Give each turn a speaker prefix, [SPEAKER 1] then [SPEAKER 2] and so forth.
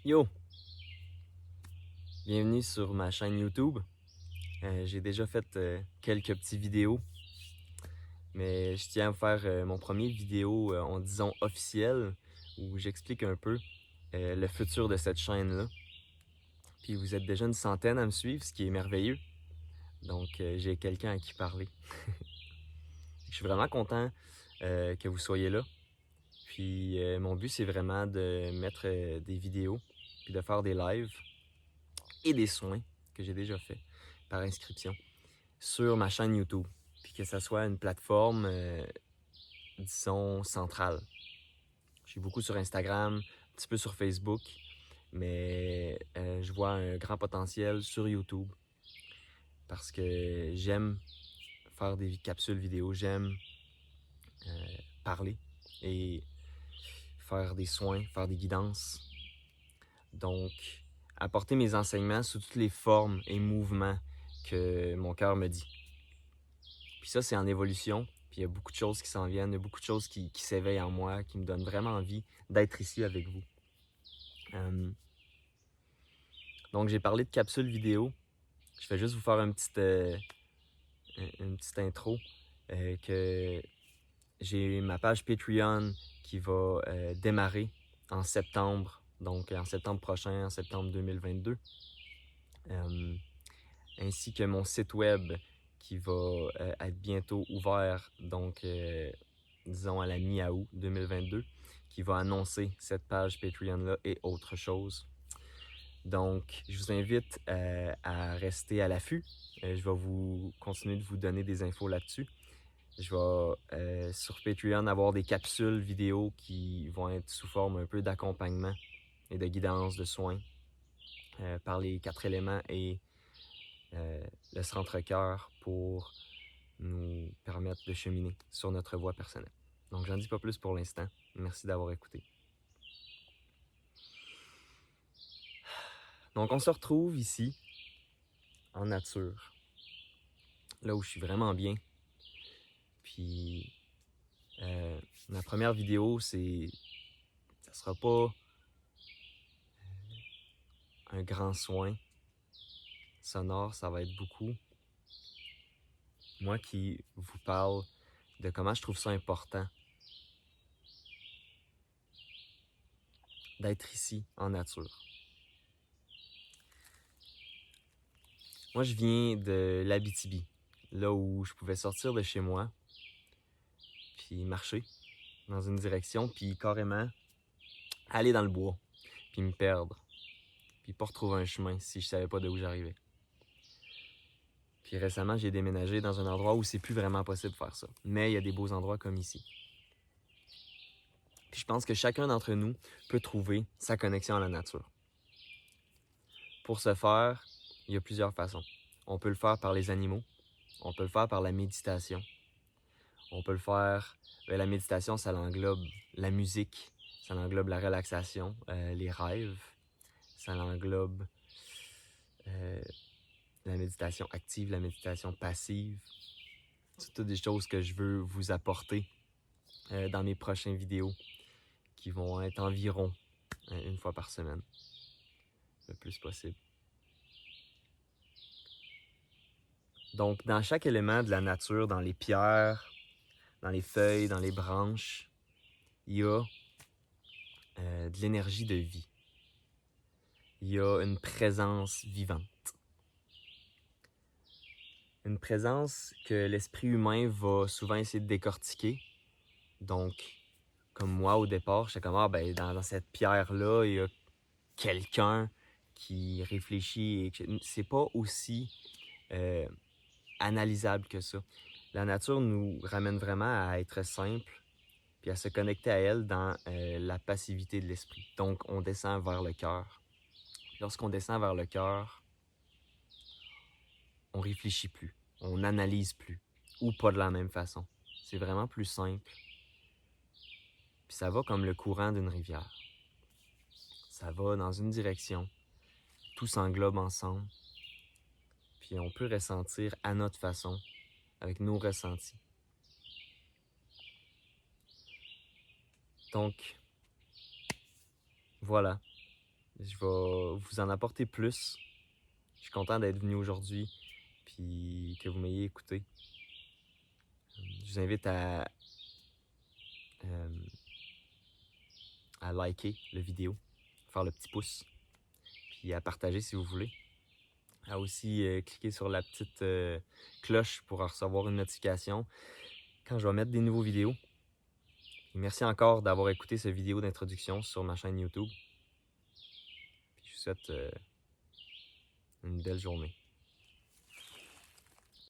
[SPEAKER 1] Yo! Bienvenue sur ma chaîne YouTube. J'ai déjà fait quelques petites vidéos, mais je tiens à vous faire mon premier vidéo, en disant officiel, où j'explique un peu le futur de cette chaîne-là. Puis vous êtes déjà une centaine à me suivre, ce qui est merveilleux. Donc j'ai quelqu'un à qui parler. Je suis vraiment content que vous soyez là. Puis mon but, c'est vraiment de mettre des vidéos, puis de faire des lives et des soins que j'ai déjà fait par inscription sur ma chaîne YouTube. Puis que ça soit une plateforme, disons, centrale. Je suis beaucoup sur Instagram, un petit peu sur Facebook, mais je vois un grand potentiel sur YouTube parce que j'aime faire des capsules vidéo, j'aime parler et faire des soins, faire des guidances. Donc, apporter mes enseignements sous toutes les formes et mouvements que mon cœur me dit. Puis ça, c'est en évolution. Puis il y a beaucoup de choses qui s'en viennent, il y a beaucoup de choses qui s'éveillent en moi, qui me donnent vraiment envie d'être ici avec vous. Donc, j'ai parlé de capsules vidéo. Je vais juste vous faire une petite intro. Que j'ai ma page Patreon qui va démarrer en septembre. Donc, en septembre prochain, en septembre 2022. Ainsi que mon site web qui va être bientôt ouvert, donc disons à la mi-août 2022, qui va annoncer cette page Patreon-là et autre chose. Donc, je vous invite à rester à l'affût. Je vais vous continuer de vous donner des infos là-dessus. Je vais sur Patreon avoir des capsules vidéo qui vont être sous forme un peu d'accompagnement et de guidance, de soins par les 4 éléments et le centre-cœur pour nous permettre de cheminer sur notre voie personnelle. Donc, j'en dis pas plus pour l'instant. Merci d'avoir écouté. Donc, on se retrouve ici, en nature, là où je suis vraiment bien. Puis, ma première vidéo, ça sera pas un grand soin sonore, ça va être beaucoup moi qui vous parle de comment je trouve ça important d'être ici, en nature. Moi, je viens de l'Abitibi, là où je pouvais sortir de chez moi, puis marcher dans une direction, puis carrément aller dans le bois, puis me perdre, puis pas retrouver un chemin si je savais pas d'où j'arrivais. Puis récemment, j'ai déménagé dans un endroit où c'est plus vraiment possible de faire ça. Mais il y a des beaux endroits comme ici. Puis je pense que chacun d'entre nous peut trouver sa connexion à la nature. Pour ce faire, il y a plusieurs façons. On peut le faire par les animaux, on peut le faire par la méditation, on peut le faire... la méditation, ça l'englobe la musique, ça l'englobe la relaxation, les rêves, ça l'englobe la méditation active, la méditation passive. C'est toutes des choses que je veux vous apporter dans mes prochaines vidéos qui vont être environ une fois par semaine, le plus possible. Donc, dans chaque élément de la nature, dans les pierres, dans les feuilles, dans les branches, il y a de l'énergie de vie. Il y a une présence vivante. Une présence que l'esprit humain va souvent essayer de décortiquer. Donc, comme moi au départ, j'étais comme, dans cette pierre-là, il y a quelqu'un qui réfléchit. Et c'est pas aussi analysable que ça. La nature nous ramène vraiment à être simple, puis à se connecter à elle dans la passivité de l'esprit. Donc, on descend vers le cœur. Lorsqu'on descend vers le cœur, on réfléchit plus, on n'analyse plus, ou pas de la même façon. C'est vraiment plus simple. Puis ça va comme le courant d'une rivière. Ça va dans une direction, tout s'englobe ensemble, puis on peut ressentir à notre façon, avec nos ressentis. Donc, voilà. je vais vous en apporter plus. Je suis content d'être venu aujourd'hui, puis que vous m'ayez écouté. Je vous invite euh, à liker la vidéo, faire le petit pouce, puis à partager si vous voulez. À aussi cliquer sur la petite cloche pour recevoir une notification quand je vais mettre des nouveaux vidéos. Et merci encore d'avoir écouté cette vidéo d'introduction sur ma chaîne YouTube. Puis je vous souhaite une belle journée.